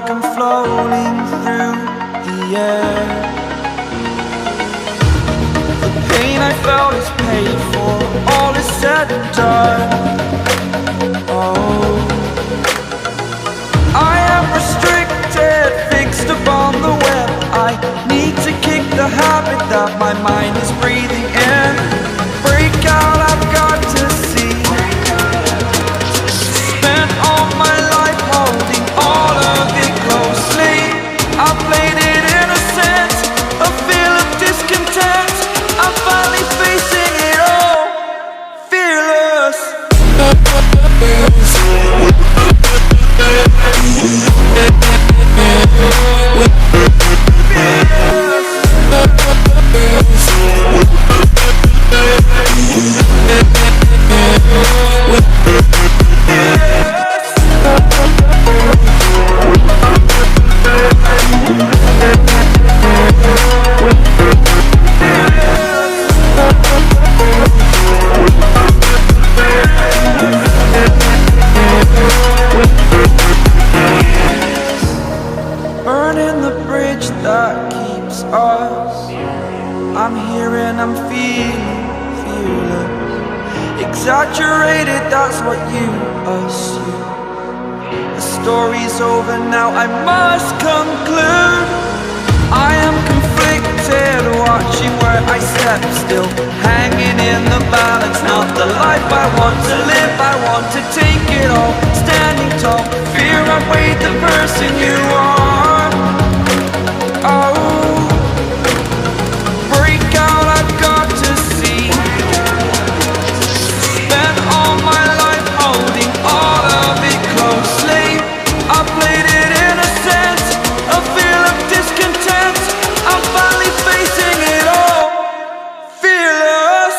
like I'm floating through the air. The pain I felt is paid for, all is said and done. Oh, I am restricted, fixed upon the web. I need to kick the habit that my mind is breathing in. Break out, I've got to see. Spent all my life holding all of it closely. I played it innocent, a feel of discontent. I'm finally facing it all, fearless. Burning the bridge that keeps us. I'm here and I'm feeling fearless. Exaggerated, that's what you assume. The story's over now, I must conclude. I am conflicted, watching where I step still, hanging in the balance. Not the life I want to live, I want to take it all. Standing tall, fear I weighed the person you are. Oh, break out, I've got to see. Spent all my life holding all of it closely. I played it innocent, a feel of discontent. I'm finally facing it all, fearless.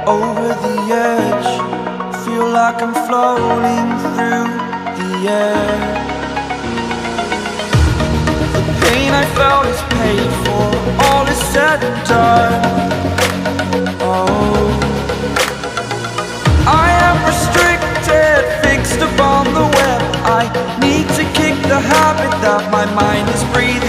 Over the edge, feel like I'm floating through the air. The pain I felt is paid for, all is said and done. Oh, I am restricted, fixed upon the web. I need to kick the habit that my mind is breathing.